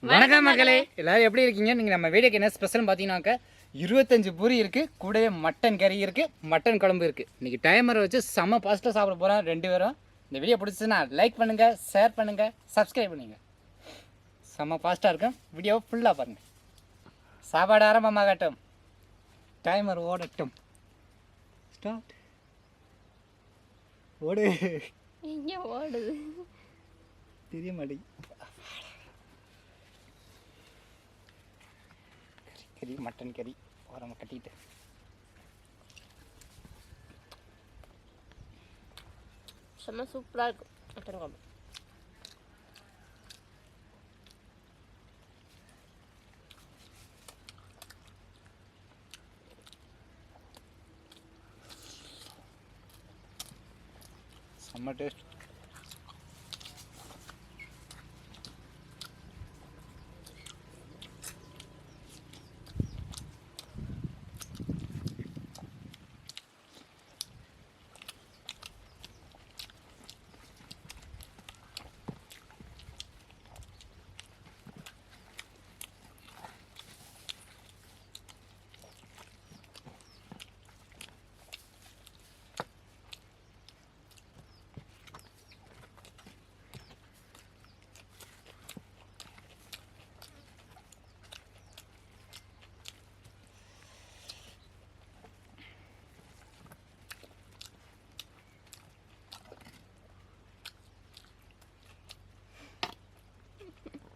வணக்கம் மக்களே, எல்லாரும் எப்படி இருக்கீங்க? நீங்கள் நம்ம வீடியோக்கு என்ன ஸ்பெஷல்னு பார்த்தீங்கன்னாக்கா 25 பூரி இருக்குது, கூடவே மட்டன் கறி இருக்குது, மட்டன் குழம்பு இருக்குது. இன்றைக்கி டைமரை வச்சு செம்ம பாஸ்ட்டாக சாப்பிட போகிறோம் 2 பேரும். இந்த வீடியோ பிடிச்சதுன்னா லைக் பண்ணுங்கள், ஷேர் பண்ணுங்கள், சப்ஸ்கிரைப் பண்ணுங்கள். செம்ம ஃபாஸ்ட்டாக இருக்கும், வீடியோவை ஃபுல்லாக பாருங்கள். சாப்பாடு ஆரம்பமாகட்டும், டைமர் ஓடட்டும். ஸ்டார்ட். ஓடு. எங்கே ஓடுது தெரிய மாட்டேங்குது. கறி மட்டன் கறி ஓரமாக கட்டிட்டு செம்ம சூப்பராக இருக்கும் மட்டன் குழம்பு. செம்ம டேஸ்ட்.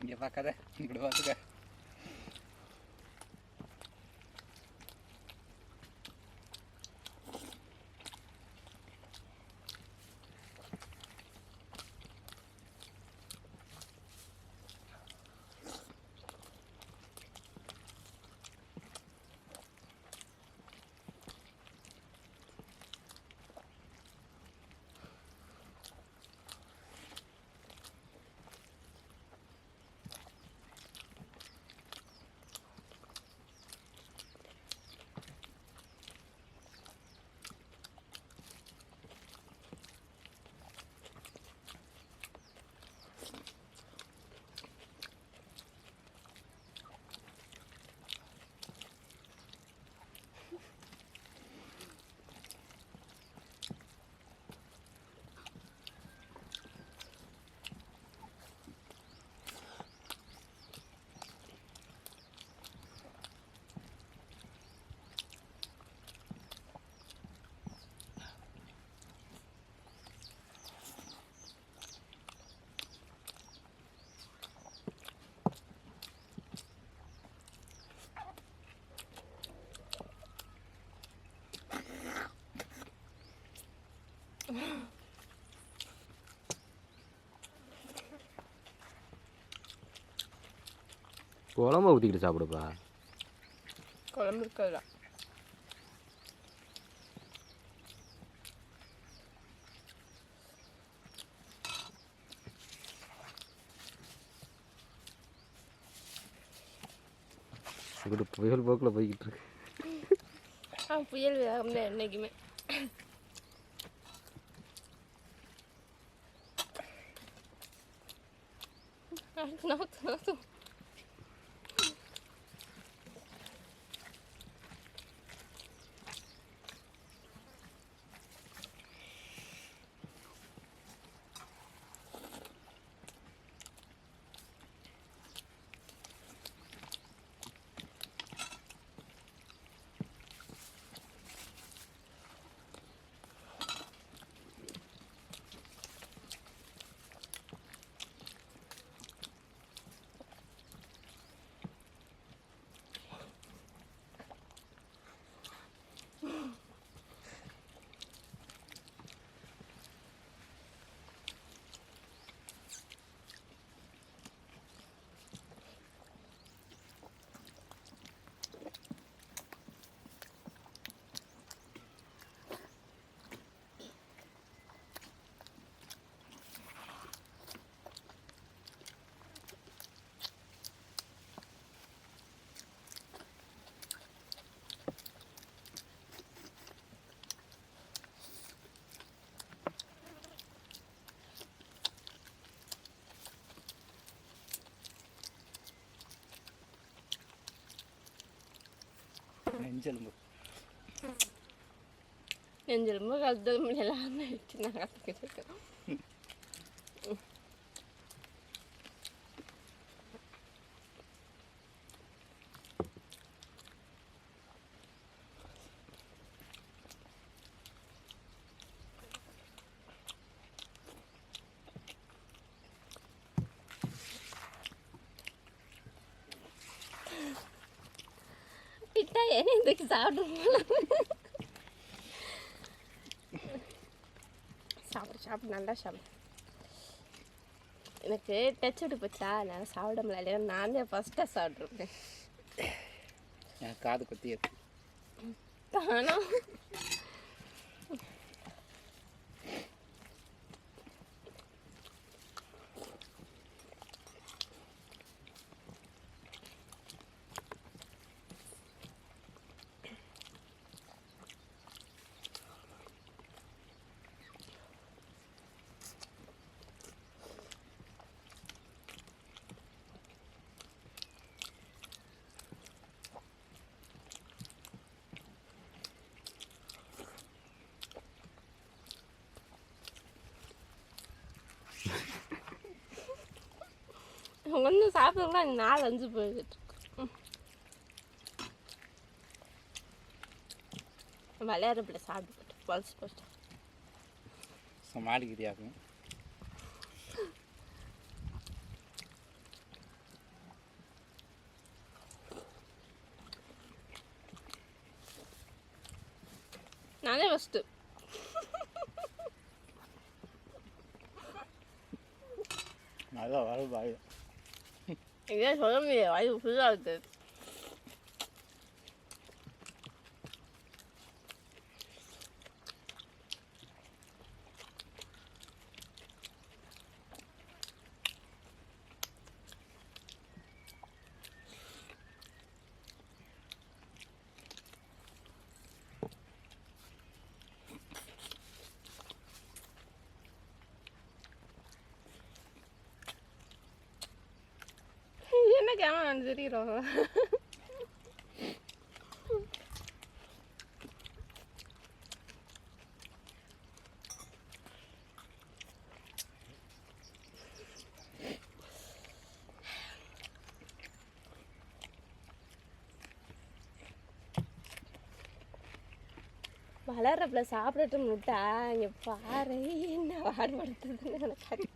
இங்கே பார்க்காத, இங்கிட்ட பார்த்துக்க. குழம்பு ஊற்றிக்கிட்டு சாப்பிடுப்பா. குழம்பு இருக்காது. இப்படி புயல் போக்கில் போய்கிட்டு இருக்கு. புயல் வேகம் தான் என்றைக்குமே. நெஞ்செலும்பு. நெஞ்செலும்பு கழுத்தெலும்பு எல்லாமே வச்சு நான் கற்றுக்கிட்டு இருக்கேன். விட்டா ஏன் இதுக்கு சாப்பிடுவோம். சாப்பிடு நல்லா சாப்பிடு. எனக்கு டச் விட்டு போச்சா நான் சாப்பிட முடியல. நான் தான் ஃபஸ்ட்டாக சாப்பிட்ருக்கேன். எனக்கு காது குத்தி இருக்கு. காணோம். ஒன்று சாப்பிட்றதுலாம் 4-5 போயிட்டு விளையாடுறப்பில்ல சாப்பிட்டு பல்ஸ் போட்டு மாடிக்கிறியாக்கும். நானே ஃபஸ்ட்டு. நல்லா வர பாய். இதே சொல்ல முடியாது, வயிறு ஃபுல்லாக இருக்குது. என்ன கேமரா தெரியுறோம். வளர்றப்பல சாப்பிடட்டு முட்டா இங்கே பாரு என்ன வாடுபடுத்துதுன்னு எனக்கு.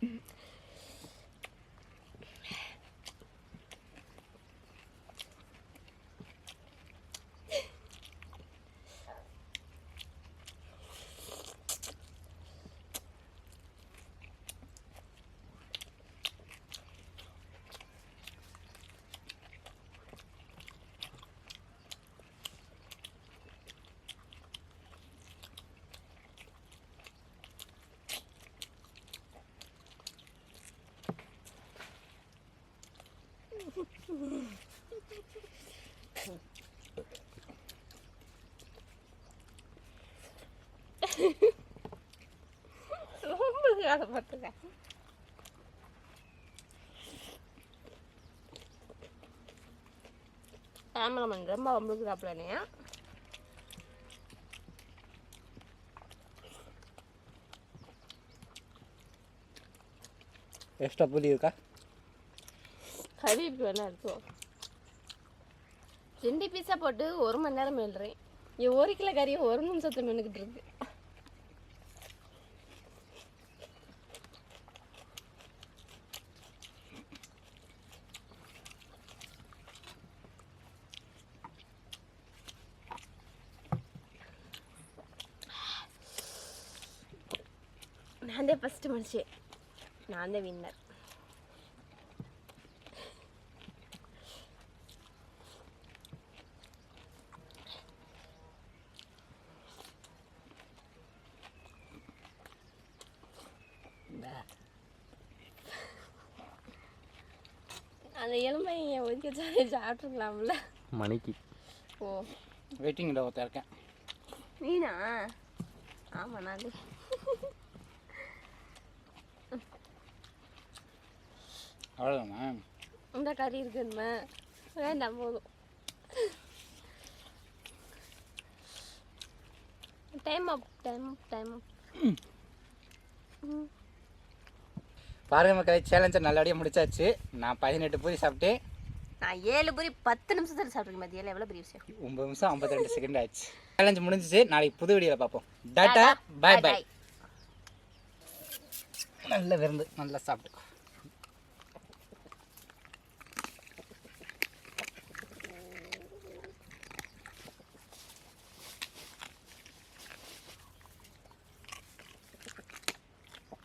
ரொம்ப காலை பார்த்துக்க. கேமராமேன் ரொம்ப வம்புக்குறாப்லனே. எக்ஸ்ட்ரா புளி இருக்கா? கறி இருக்கு வேணா இருக்கும். 2 பீஸா போட்டு 1 மணி நேரம் மெல்றேன். 1 கிலோ கறியை 1 நிமிஷத்துல மென்னுக்கிட்டு இருக்கு. நான் தான் ஃபஸ்ட்டு மனுஷன். நான் தான் வின்னர். அந்த எலும்பை ஒதுக்கி வச்சாலே சாப்பிட்டுருக்கலாம்ல மணிக்கு. ஓ வெயிட்டிங்கில் ஒருத்தர் இருக்கேன். நீனா? ஆமாம் நான் அவ்வளோதாண்ணா. இந்த கறி இருக்குன்னு வேண்டாம் போதும். டைம் அப். பாருங்க மக்களை, சேலஞ்சை நல்லபடியாக முடிச்சாச்சு. நான் 18 பூரி சாப்பிட்டேன். நான் 7 பூரி 10 நிமிஷத்துல சாப்பிட்ருக்கேன். மதியம் எவ்வளோ பெரிய விஷயம். 9 நிமிஷம் 52 செகண்ட் ஆச்சு. சேலஞ்சு முடிஞ்சிச்சு. நாளைக்கு புது வீடியோவில் பார்ப்போம். Tata, bye bye. நல்ல விருந்து, நல்லா சாப்பிட்டு.